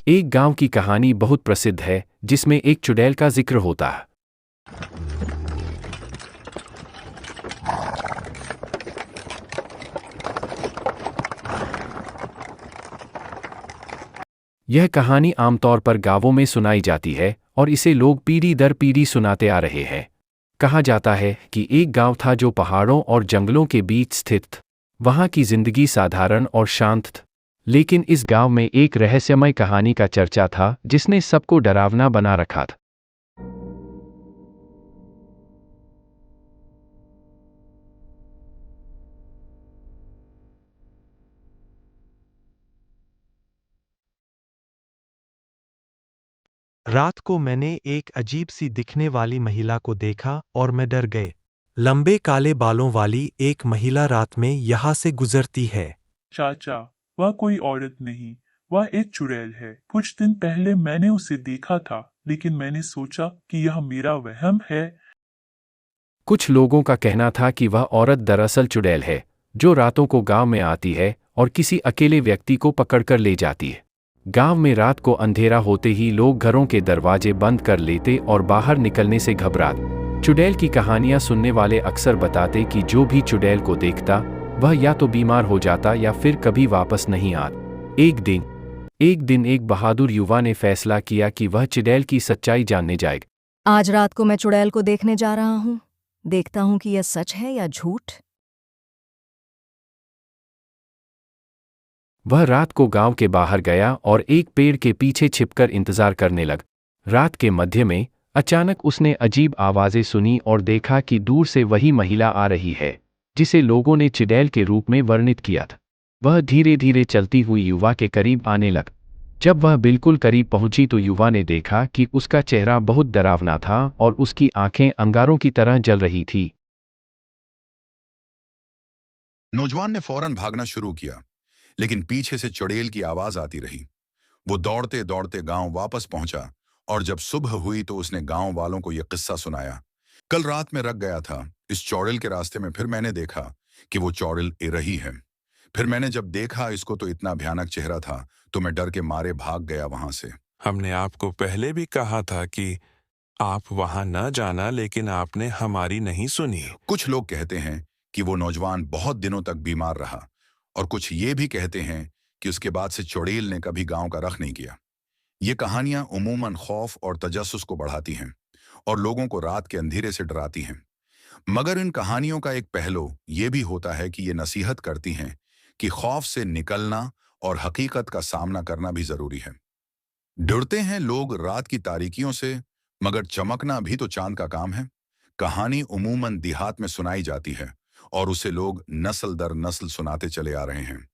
एक गांव की कहानी बहुत प्रसिद्ध है जिसमें एक चुड़ैल का जिक्र होता है। यह कहानी आमतौर पर गांवों में सुनाई जाती है और इसे लोग पीढ़ी दर पीढ़ी सुनाते आ रहे हैं। कहा जाता है कि एक गांव था जो पहाड़ों और जंगलों के बीच स्थित था। वहां की जिंदगी साधारण और शांत थी। लेकिन इस गांव में एक रहस्यमय कहानी का चर्चा था जिसने सबको डरावना बना रखा था। रात को मैंने एक अजीब सी दिखने वाली महिला को देखा और मैं डर गए। लंबे काले बालों वाली एक महिला रात में यहाँ से गुजरती है। चाचा, वह कोई औरत नहीं, वह एक चुड़ैल है। कुछ दिन पहले मैंने उसे देखा था, लेकिन मैंने सोचा कि यह मेरा वहम है। कुछ लोगों का कहना था कि वह औरत दरअसल चुड़ैल है जो रातों को गांव में आती है और किसी अकेले व्यक्ति को पकड़कर ले जाती है। गांव में रात को अंधेरा होते ही लोग घरों के दरवाजे बंद कर लेते और बाहर निकलने से घबराते। चुड़ैल की कहानियां सुनने वाले अक्सर बताते कि जो भी चुड़ैल को देखता वह या तो बीमार हो जाता या फिर कभी वापस नहीं आता। एक दिन एक बहादुर युवा ने फैसला किया कि वह चुड़ैल की सच्चाई जानने जाएगा। आज रात को मैं चुड़ैल को देखने जा रहा हूँ। देखता हूँ कि यह सच है या झूठ। वह रात को गांव के बाहर गया और एक पेड़ के पीछे छिपकर इंतजार करने लगा। रात के मध्य में अचानक उसने अजीब आवाजें सुनी और देखा कि दूर से वही महिला आ रही है जिसे लोगों ने चुड़ैल के रूप में वर्णित किया था। वह धीरे धीरे चलती हुई युवा के करीब आने लगा। जब वह बिल्कुल करीब पहुंची तो युवा ने देखा कि उसका चेहरा बहुत डरावना था और उसकी आंखें अंगारों की तरह जल रही थी। नौजवान ने फौरन भागना शुरू किया, लेकिन पीछे से चुड़ैल की आवाज आती रही। वो दौड़ते दौड़ते गांव वापस पहुंचा और जब सुबह हुई तो उसने गांव वालों को यह किस्सा सुनाया। कल रात में रख गया था इस चौड़िल के रास्ते में, फिर मैंने देखा कि वो चौड़िल ए रही है। फिर मैंने जब देखा इसको तो इतना भयानक चेहरा था तो मैं डर के मारे भाग गया वहां से। हमने आपको पहले भी कहा था कि आप वहां न जाना, लेकिन आपने हमारी नहीं सुनी। कुछ लोग कहते हैं कि वो नौजवान बहुत दिनों तक बीमार रहा और कुछ ये भी कहते हैं कि उसके बाद से चुड़ैल ने कभी गांव का रख नहीं किया। ये कहानियां उमूमन खौफ और तजस्सुस को बढ़ाती हैं और लोगों को रात के अंधेरे से डराती हैं। मगर इन कहानियों का एक पहलू ये भी होता है कि ये नसीहत करती हैं कि खौफ से निकलना और हकीकत का सामना करना भी जरूरी है। डरते हैं लोग रात की तारीकियों से, मगर चमकना भी तो चांद का काम है। कहानी उमूमन देहात में सुनाई जाती है और उसे लोग नस्ल दर नस्ल सुनाते चले आ रहे हैं।